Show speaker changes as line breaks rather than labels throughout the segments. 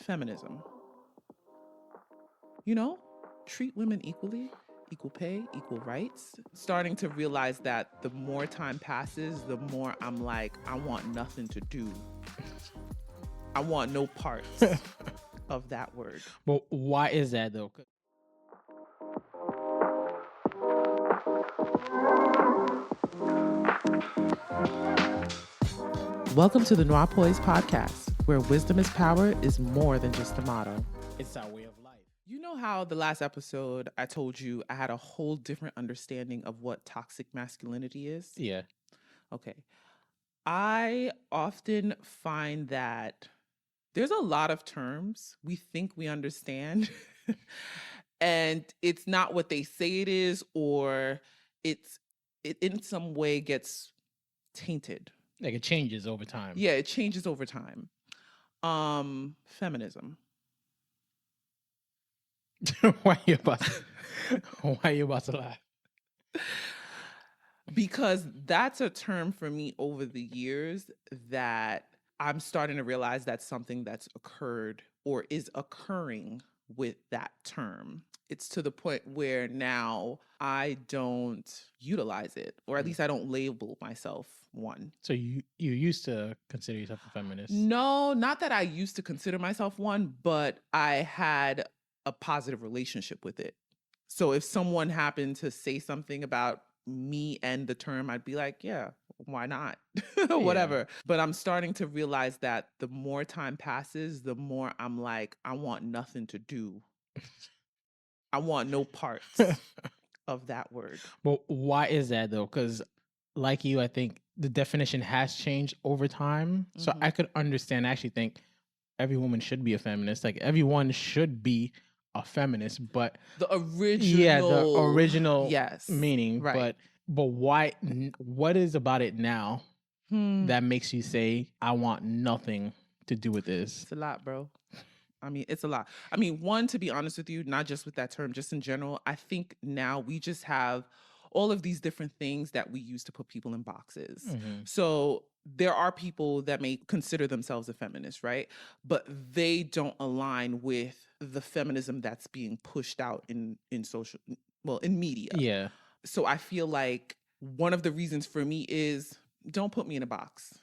Feminism. You know, treat women equally, equal pay, equal rights. Starting to realize that the more time passes, the more I'm like, I want nothing to do. I want no parts of that word.
But why is that though?
Welcome to the NOIRPOISED podcast, where wisdom is power is more than just a motto.
It's our way of life.
You know how the last episode I told you I had a whole different understanding of what toxic masculinity is?
Yeah.
Okay. I often find that there's a lot of terms we think we understand, and it's not what they say it is, or it in some way gets tainted.
Like it changes over time.
Yeah, it changes over time. Feminism.
Why are you about to laugh?
Because that's a term for me over the years that I'm starting to realize that's something that's occurred or is occurring with that term. It's to the point where now I don't utilize it, or at least I don't label myself one.
So you used to consider yourself a feminist?
No, not that I used to consider myself one, but I had a positive relationship with it. So if someone happened to say something about me and the term, I'd be like, yeah, why not? Whatever. But I'm starting to realize that the more time passes, the more I'm like, I want nothing to do. I want no parts of that word.
But why is that though? Because like you, I think the definition has changed over time. So I could understand, I actually think every woman should be a feminist. Like everyone should be a feminist, but
the original
yes, meaning.
Right.
But why? What is about it now that makes you say, I want nothing to do with this?
It's a lot, bro. I mean, it's a lot. I mean, one, to be honest with you, not just with that term, just in general, I think now we just have all of these different things that we use to put people in boxes. So there are people that may consider themselves a feminist, right? But they don't align with the feminism that's being pushed out in social, in media.
Yeah.
So I feel like one of the reasons for me is don't put me in a box.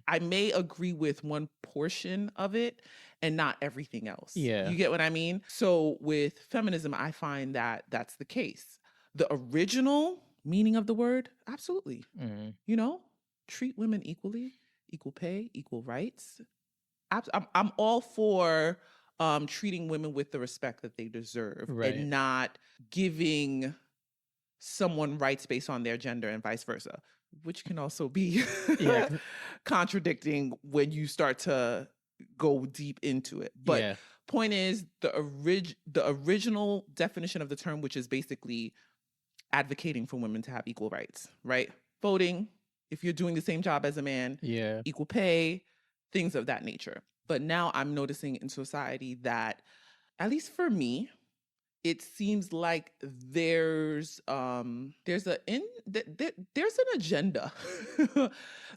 I may agree with one portion of it and not everything else.
Yeah.
You get what I mean? So with feminism, I find that that's the case. The original meaning of the word, absolutely. You know, treat women equally, equal pay, equal rights. I'm all for treating women with the respect that they deserve,
right,
and not giving someone rights based on their gender and vice versa, which can also be contradicting when you start to go deep into it. But point is, the original definition of the term, which is basically advocating for women to have equal rights, right? Voting, if you're doing the same job as a man, equal pay, things of that nature. But now I'm noticing in society that, at least for me, it seems like there's an agenda.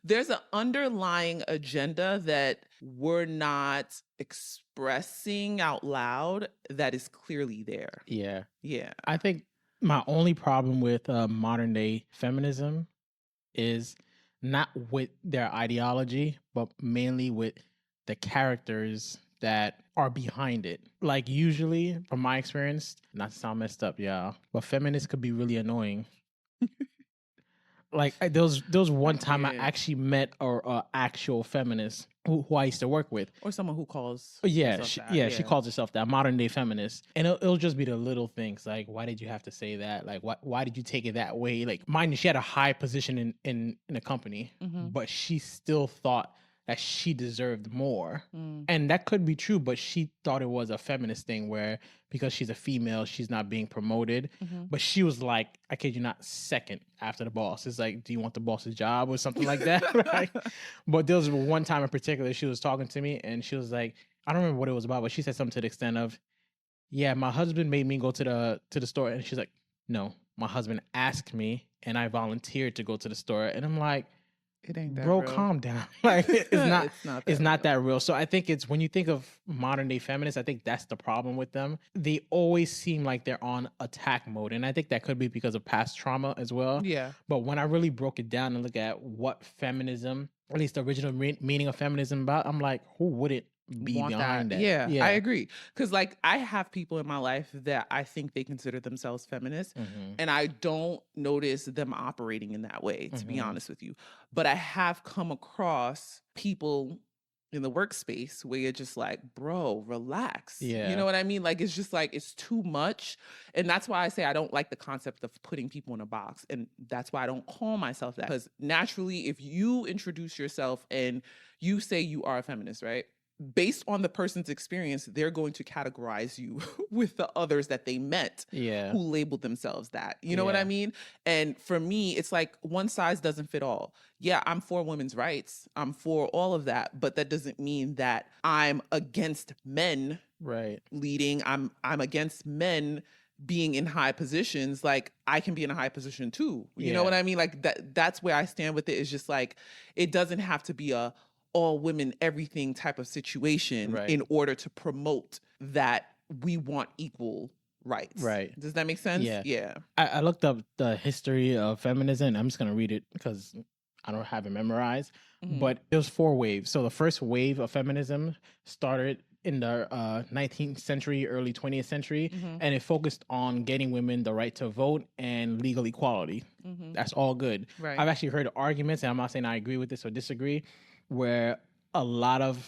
There's an underlying agenda that we're not expressing out loud that is clearly there.
Yeah.
Yeah.
I think my only problem with modern day feminism is not with their ideology, but mainly with the characters that are behind it. Like usually, from my experience, not to sound messed up, yeah, but feminists could be really annoying. Like there was one time I actually met a actual feminist who I used to work with,
or someone who calls
she calls herself that, modern day feminist, and it'll just be the little things like, why did you have to say that? Like, why did you take it that way? Like, mind you, she had a high position in a company, but she still thought that she deserved more. And that could be true, but she thought it was a feminist thing where because she's a female, she's not being promoted. But she was like, I kid you not, second after the boss. It's like, do you want the boss's job or something like that? Right? But there was one time in particular, she was talking to me and she was like, I don't remember what it was about, but she said something to the extent of, yeah, my husband made me go to the store. And she's like, no, my husband asked me and I volunteered to go to the store. And I'm like,
It ain't that
bro,
real.
calm down. Like it's not
that
that real. So I think it's when you think of modern day feminists, I think that's the problem with them. They always seem like they're on attack mode. And I think that could be because of past trauma as well.
Yeah.
But when I really broke it down and look at what feminism, at least the original meaning of feminism about, I'm like, who wouldn't be behind that?
Yeah, I agree. Because like I have people in my life that I think they consider themselves feminists, and I don't notice them operating in that way, to be honest with you. But I have come across people in the workspace where you're just like, bro, relax.
Yeah.
You know what I mean? Like, it's just like, it's too much. And that's why I say I don't like the concept of putting people in a box. And that's why I don't call myself that. Because naturally, if you introduce yourself and you say you are a feminist, right? Based on the person's experience, they're going to categorize you with the others that they met who labeled themselves that. You know what I mean? And for me, it's like one size doesn't fit all. Yeah, I'm for women's rights. I'm for all of that. But that doesn't mean that I'm against men leading. I'm against men being in high positions. Like I can be in a high position too. You know what I mean? Like that's where I stand with it. It's just like, it doesn't have to be a all women, everything type of situation in order to promote that we want equal rights. Right. Does that make sense?
Yeah. I looked up the history of feminism. I'm just going to read it because I don't have it memorized. But it was 4 waves. So the first wave of feminism started in the 19th century, early 20th century, and it focused on getting women the right to vote and legal equality. That's all good. Right. I've actually heard arguments, and I'm not saying I agree with this or disagree, where a lot of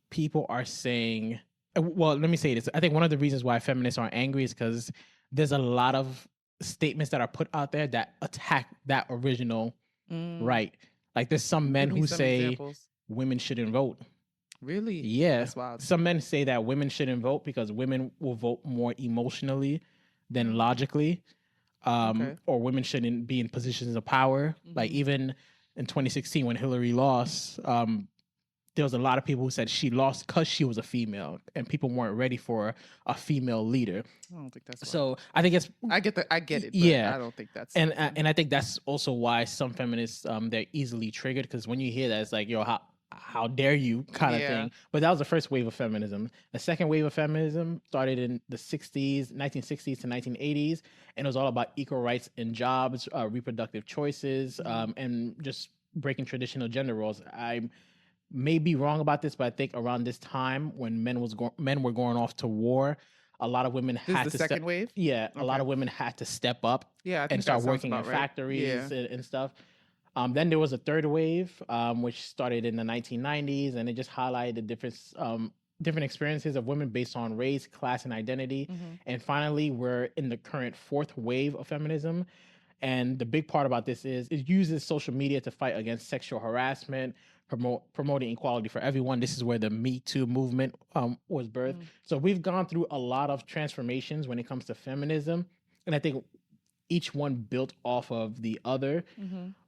people are saying, well, let me say this. I think one of the reasons why feminists are angry is because there's a lot of statements that are put out there that attack that original right. Like there's some men who say women shouldn't vote.
Really?
Yeah. That's wild. Some men say that women shouldn't vote because women will vote more emotionally than logically. Or women shouldn't be in positions of power. Like even in 2016 when Hillary lost, there was a lot of people who said she lost because she was a female and people weren't ready for a female leader.
I don't think that's
so. I think it's.
I get it. But yeah, I don't think that's.
And I think that's also why some feminists they're easily triggered because when you hear that, it's like, yo, how dare you kind of thing. But that was the first wave of feminism. The second wave of feminism started in the 1960s to 1980s, and it was all about equal rights in jobs, reproductive choices, and just breaking traditional gender roles. I may be wrong about this, but I think around this time when men were going off to war, a lot of women had to
second wave.
Yeah, a lot of women had to step up and start working in factories and stuff. Then there was a third wave, which started in the 1990s, and it just highlighted the different experiences of women based on race, class, and identity. And finally, we're in the current fourth wave of feminism. And the big part about this is it uses social media to fight against sexual harassment, promoting equality for everyone. This is where the Me Too movement was birthed. So we've gone through a lot of transformations when it comes to feminism. And I think each one built off of the other.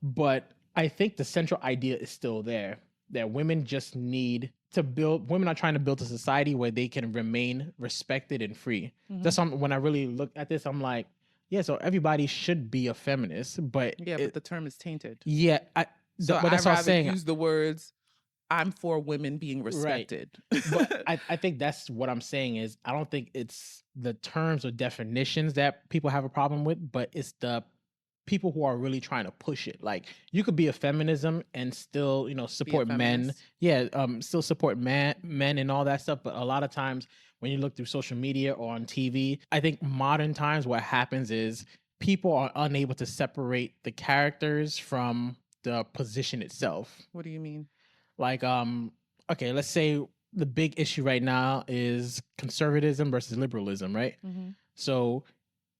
But I think the central idea is still there, that women just need to women are trying to build a society where they can remain respected and free. That's when I really look at this, I'm like, yeah, so everybody should be a feminist, but
but the term is tainted.
Yeah, but that's what I'm saying.
Use the words, I'm for women being respected.
Right. But I think that's what I'm saying is I don't think it's the terms or definitions that people have a problem with, but it's the people who are really trying to push it. Like you could be a feminism and still, support men. Yeah, still support men and all that stuff. But a lot of times when you look through social media or on TV, I think modern times what happens is people are unable to separate the characters from the position itself.
What do you mean?
Like, okay, let's say the big issue right now is conservatism versus liberalism, right? So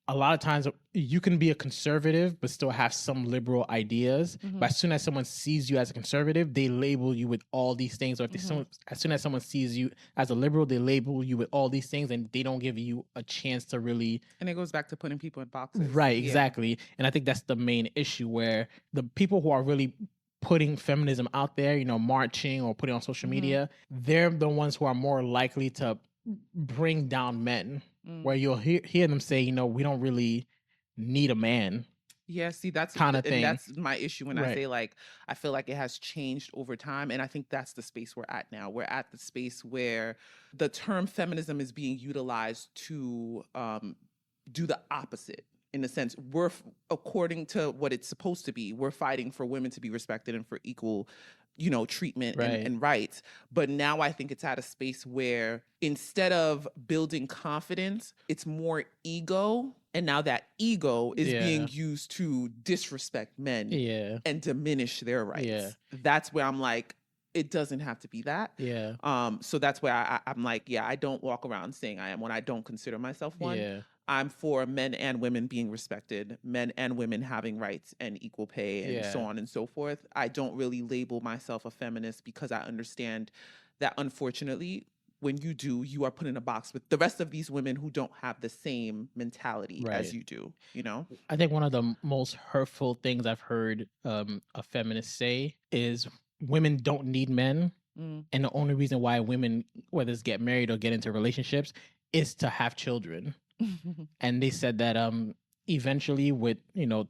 a lot of times you can be a conservative but still have some liberal ideas. But as soon as someone sees you as a conservative, they label you with all these things. Or if as soon as someone sees you as a liberal, they label you with all these things and they don't give you a chance to really...
And it goes back to putting people in boxes.
Right, exactly. And I think that's the main issue where the people who are really putting feminism out there, marching or putting on social media, they're the ones who are more likely to bring down men. Where you'll hear them say, we don't really need a man.
Yeah, see, that's
kind of thing.
And that's my issue when I say, like, I feel like it has changed over time. And I think that's the space we're at now. We're at the space where the term feminism is being utilized to do the opposite. In a sense, according to what it's supposed to be, we're fighting for women to be respected and for equal, treatment and rights. But now I think it's at a space where instead of building confidence, it's more ego. And now that ego is being used to disrespect men and diminish their rights. That's where I'm like, it doesn't have to be that. So that's where I'm like, I don't walk around saying I am when I don't consider myself one. I'm for men and women being respected, men and women having rights and equal pay and so on and so forth. I don't really label myself a feminist because I understand that, unfortunately, when you do, you are put in a box with the rest of these women who don't have the same mentality as you do,
I think one of the most hurtful things I've heard a feminist say is women don't need men. And the only reason why women, whether it's get married or get into relationships, is to have children. And they said that eventually with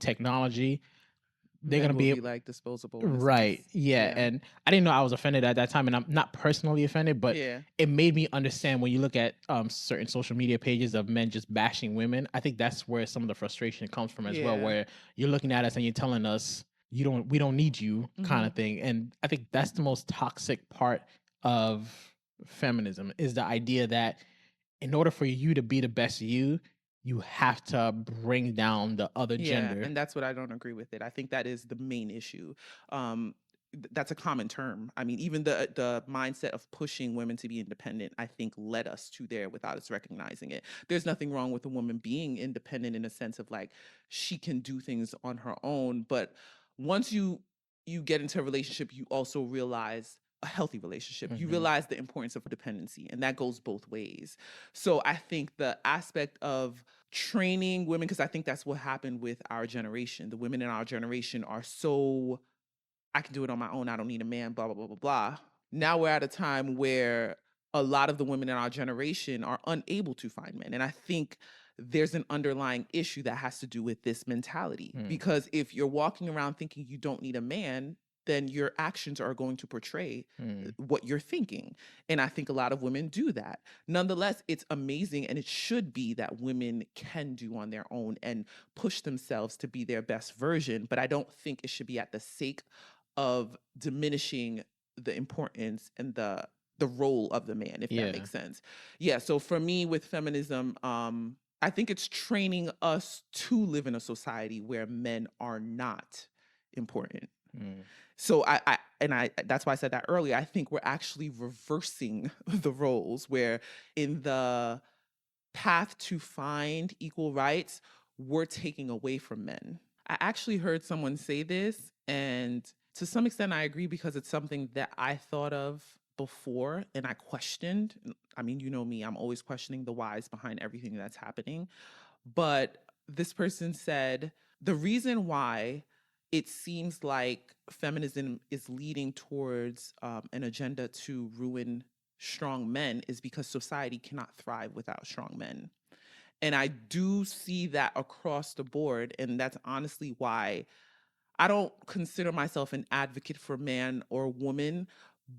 technology, they're going to be
like disposable.
Right. Yeah. And I didn't know I was offended at that time, and I'm not personally offended, but it made me understand when you look at certain social media pages of men just bashing women. I think that's where some of the frustration comes from as well, where you're looking at us and you're telling us we don't need you kind of thing. And I think that's the most toxic part of feminism, is the idea that in order for you to be the best you have to bring down the other gender.
And that's what I don't agree with it. I think that is the main issue. That's a common term. I mean, even the mindset of pushing women to be independent, I think, led us to there without us recognizing it. There's nothing wrong with a woman being independent in a sense of like she can do things on her own. But once you get into a relationship, you also realize a healthy relationship. You realize the importance of dependency, and that goes both ways. So I think the aspect of training women, because I think that's what happened with our generation. The women in our generation are so, I can do it on my own. I don't need a man, blah, blah, blah, blah, blah. Now we're at a time where a lot of the women in our generation are unable to find men. And I think there's an underlying issue that has to do with this mentality. Because if you're walking around thinking you don't need a man, then your actions are going to portray what you're thinking. And I think a lot of women do that. Nonetheless, it's amazing, and it should be, that women can do on their own and push themselves to be their best version. But I don't think it should be at the sake of diminishing the importance and the role of the man, if that makes sense. So for me with feminism, I think it's training us to live in a society where men are not important. So I that's why I said that earlier. I think we're actually reversing the roles, where in the path to find equal rights, we're taking away from men. I actually heard someone say this, and to some extent I agree, because it's something that I thought of before and I questioned. I mean, you know me, I'm always questioning the whys behind everything that's happening. But this person said, the reason why it seems like feminism is leading towards an agenda to ruin strong men is because society cannot thrive without strong men. And I do see that across the board. And that's honestly why I don't consider myself an advocate for man or woman,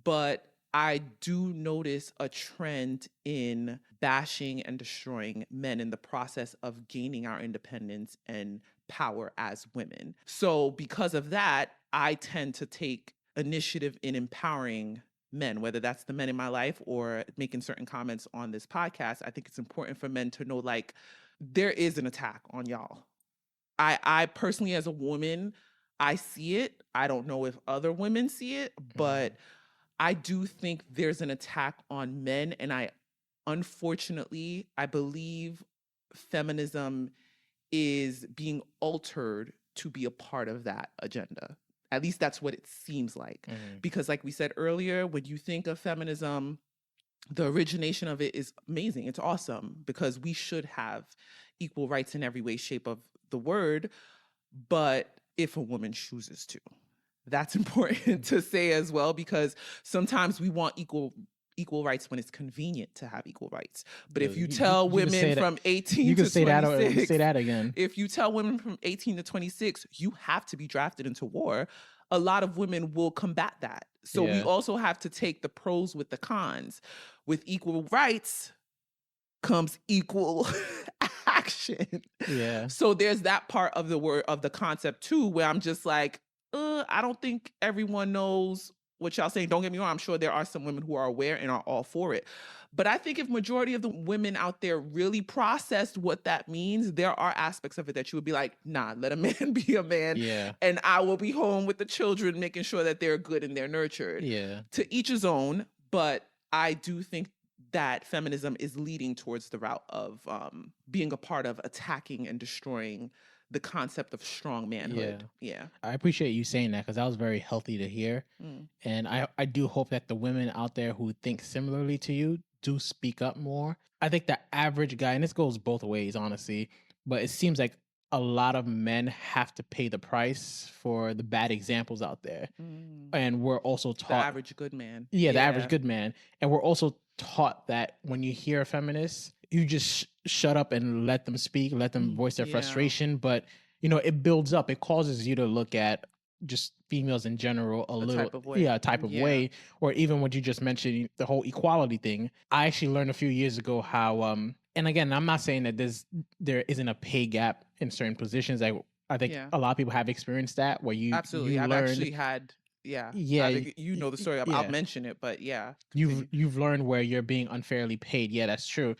but I do notice a trend in bashing and destroying men in the process of gaining our independence and power as women. So because of that, I tend to take initiative in empowering men, whether that's the men in my life or making certain comments on this podcast. I think it's important for men to know, like, there is an attack on y'all. I personally, as a woman, I see it. I don't know if other women see it, but I do think there's an attack on men. And unfortunately, I believe feminism is being altered to be a part of that agenda. At least that's what it seems like. Because like we said earlier, when you think of feminism, the origination of it is amazing. It's awesome, because we should have equal rights in every way, shape of the word. But if a woman chooses to, that's important to say as well, because sometimes we want equal equal rights when it's convenient to have equal rights. But if you tell women from 18
you
to
can say
26,
that, say that again.
If you tell women from 18 to 26, you have to be drafted into war, a lot of women will combat that. So we also have to take the pros with the cons. With equal rights comes equal action.
Yeah.
So there's that part of the word, of the concept too, where I'm just like, I don't think everyone knows what y'all saying. Don't get me wrong. I'm sure there are some women who are aware and are all for it. But I think if majority of the women out there really processed what that means, there are aspects of it that you would be like, nah, let a man be a man.
Yeah.
And I will be home with the children, making sure that they're good and they're nurtured.
Yeah.
To each his own. But I do think that feminism is leading towards the route of being a part of attacking and destroying the concept of strong manhood. Yeah.
I appreciate you saying that, because that was very healthy to hear. And I do hope that the women out there who think similarly to you do speak up more. I think the average guy, and this goes both ways, honestly, but it seems like a lot of men have to pay the price for the bad examples out there. And we're also taught...
The average good man.
Yeah, the average good man. And we're also taught that when you hear a feminist, you just shut up and let them speak, let them voice their frustration. But, you know, it builds up. It causes you to look at just females in general a little
type of way.
Type of way. Or even what you just mentioned, the whole equality thing. I actually learned a few years ago how and again, I'm not saying that there isn't a pay gap in certain positions. I think a lot of people have experienced that, where you
absolutely. I've actually had you know the story. I'll mention it, but
you've learned where you're being unfairly paid. Yeah, that's true.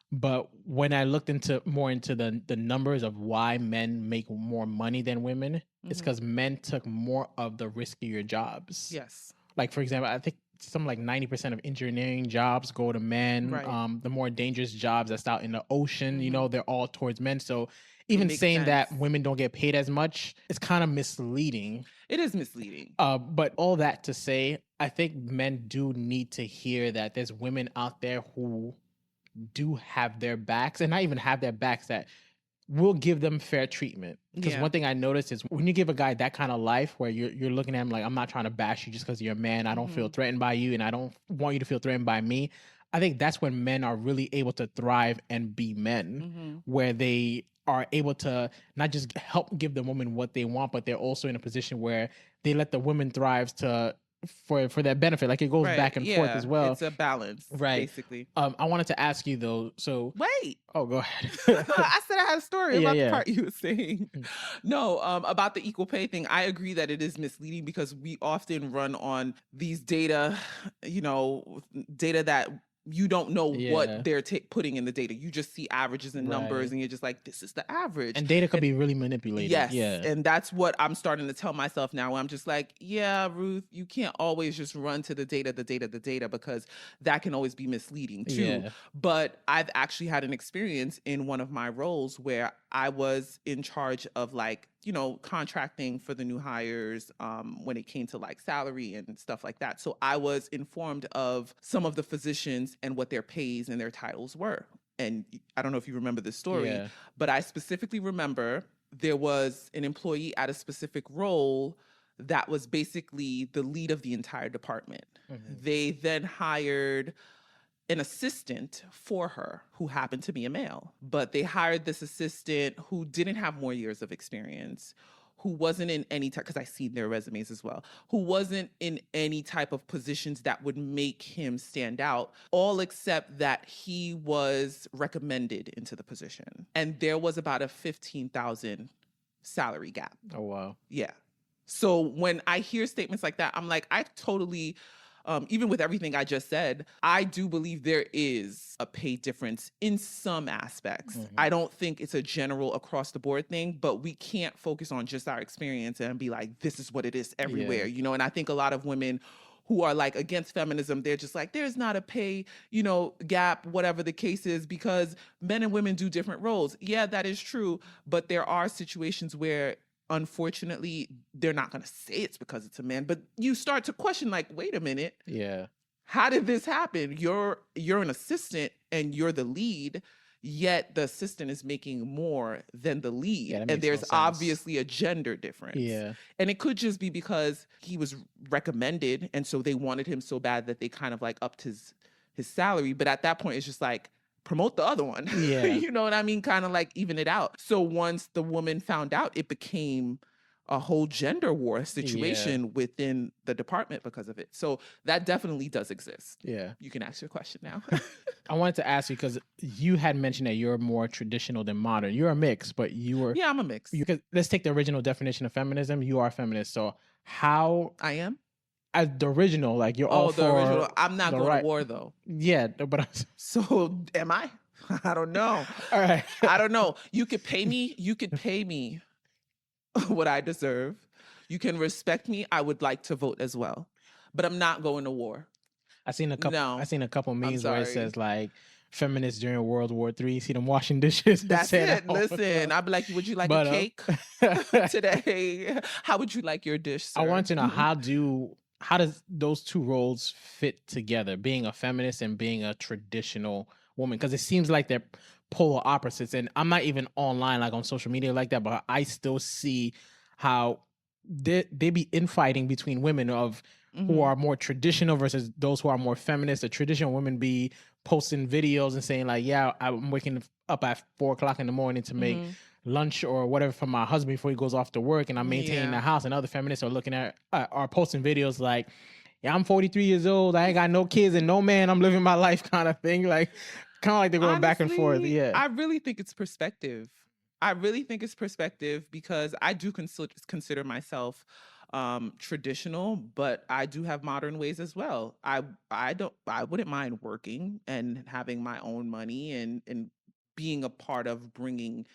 But when I looked more into the numbers of why men make more money than women, it's because men took more of the riskier jobs.
Yes.
Like, for example, I think something like 90% of engineering jobs go to men.
Right.
The more dangerous jobs that's out in the ocean, you know, they're all towards men. So even saying that women don't get paid as much is kind of misleading.
It is misleading.
But all that to say, I think men do need to hear that there's women out there who do have their backs, and not even have their backs, that will give them fair treatment. Because one thing I noticed is when you give a guy that kind of life, where you're looking at him like, I'm not trying to bash you just because you're a man. I don't feel threatened by you, and I don't want you to feel threatened by me. I think that's when men are really able to thrive and be men, where they are able to not just help give the woman what they want, but they're also in a position where they let the women thrive for their benefit. Like, it goes back and forth as well.
It's a balance, basically.
I wanted to ask you though. So
wait.
Oh, go ahead.
I said I had a story about the part you were saying. No, about the equal pay thing. I agree that it is misleading, because we often run on these data, data that you don't know what they're putting in the data. You just see averages and numbers, and you're just like, this is the average.
And data could be really manipulated.
Yes. Yeah. And that's what I'm starting to tell myself now. I'm just like, yeah, Ruth, you can't always just run to the data, because that can always be misleading too. Yeah. But I've actually had an experience in one of my roles where I was in charge of, like, contracting for the new hires when it came to like salary and stuff like that. So I was informed of some of the physicians and what their pays and their titles were. And I don't know if you remember this story, but I specifically remember there was an employee at a specific role that was basically the lead of the entire department. They then hired an assistant for her who happened to be a male, but they hired this assistant who didn't have more years of experience, who wasn't in any type, because I seen their resumes as well, who wasn't in any type of positions that would make him stand out, all except that he was recommended into the position. And there was about a $15,000 salary gap.
Oh, wow.
Yeah. So when I hear statements like that, I'm like, I totally... even with everything I just said, I do believe there is a pay difference in some aspects. I don't think it's a general across the board thing, but we can't focus on just our experience and be like, this is what it is everywhere, And I think a lot of women who are like against feminism, they're just like, there's not a pay, gap, whatever the case is, because men and women do different roles. Yeah, that is true. But there are situations where, unfortunately, they're not going to say it's because it's a man, but you start to question, like, wait a minute.
Yeah.
How did this happen? You're an assistant and you're the lead, yet the assistant is making more than the lead.
Yeah,
and there's obviously a gender difference.
Yeah.
And it could just be because he was recommended, and so they wanted him so bad that they kind of like upped his his salary. But at that point, it's just like, promote the other one.
Yeah.
You know what I mean? Kind of like even it out. So once the woman found out, it became a whole gender war situation within the department because of it. So that definitely does exist.
Yeah.
You can ask your question now.
I wanted to ask you, because you had mentioned that you're more traditional than modern. You're a mix, but you were...
Yeah, I'm a mix.
Let's take the original definition of feminism. You are a feminist. So how...
I am?
As the original, like you're all for...
the original. I'm not going to war, though.
Yeah, but...
So am I? I don't know.
All right.
I don't know. You could pay me what I deserve. You can respect me. I would like to vote as well, but I'm not going to war.
I seen a couple memes where it says like feminists during World War III. You see them washing dishes.
That's it. Listen, I'd be like, would you like a cake today? How would you like your dish, sir?
I want to know how does those two roles fit together? Being a feminist and being a traditional woman, because it seems like they're polar opposites. And I'm not even online, like on social media like that, but I still see how they be infighting between women of who are more traditional versus those who are more feminist. The traditional women be posting videos and saying like, yeah, I'm waking up at 4:00 in the morning to make lunch or whatever for my husband before he goes off to work, and I'm maintaining the house. And other feminists are looking at are posting videos like, yeah, I'm 43 years old, I ain't got no kids and no man, I'm living my life, kind of thing. Like, kind of like they're going back and forth. Yeah,
I really think it's perspective. Because I do consider myself traditional, but I do have modern ways as well. I wouldn't mind working and having my own money and being a part of bringing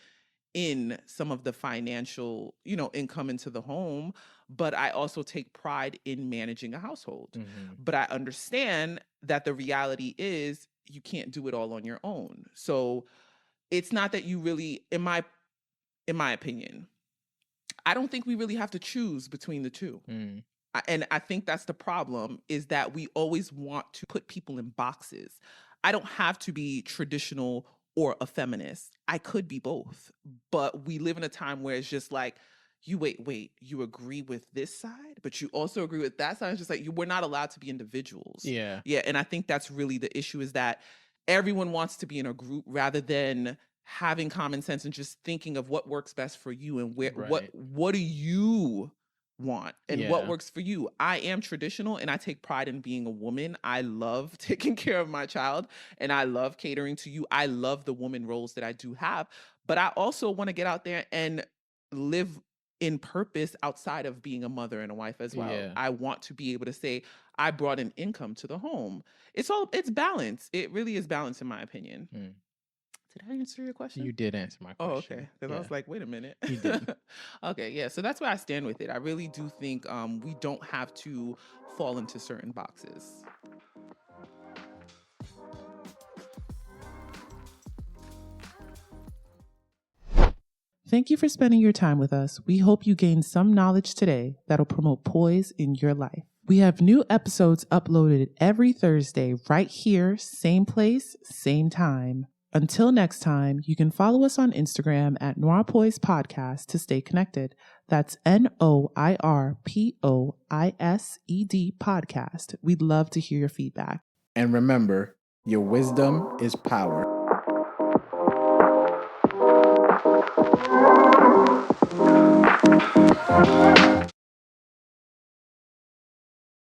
in some of the financial, income into the home, but I also take pride in managing a household. But I understand that the reality is you can't do it all on your own. So it's not that you really, in my opinion, I don't think we really have to choose between the two. And I think that's the problem, is that we always want to put people in boxes. I don't have to be traditional or a feminist. I could be both. But we live in a time where it's just like, you wait, you agree with this side, but you also agree with that side. It's just like, we're not allowed to be individuals.
Yeah.
And I think that's really the issue, is that everyone wants to be in a group rather than having common sense and just thinking of what works best for you and what do you want and what works for you. I am traditional and I take pride in being a woman. I love taking care of my child and I love catering to you. I love the woman roles that I do have, but I also want to get out there and live in purpose outside of being a mother and a wife as well. Yeah. I want to be able to say I brought an income to the home. It's balance. It really is balance, in my opinion. Did I answer your question?
You did answer my question.
Oh, okay. Because I was like, wait a minute.
You did.
Okay, yeah. So that's where I stand with it. I really do think we don't have to fall into certain boxes. Thank you for spending your time with us. We hope you gained some knowledge today that'll promote poise in your life. We have new episodes uploaded every Thursday right here, same place, same time. Until next time, you can follow us on Instagram at NOIRPOISED Podcast to stay connected. That's NOIRPOISED Podcast. We'd love to hear your feedback.
And remember, your wisdom is power.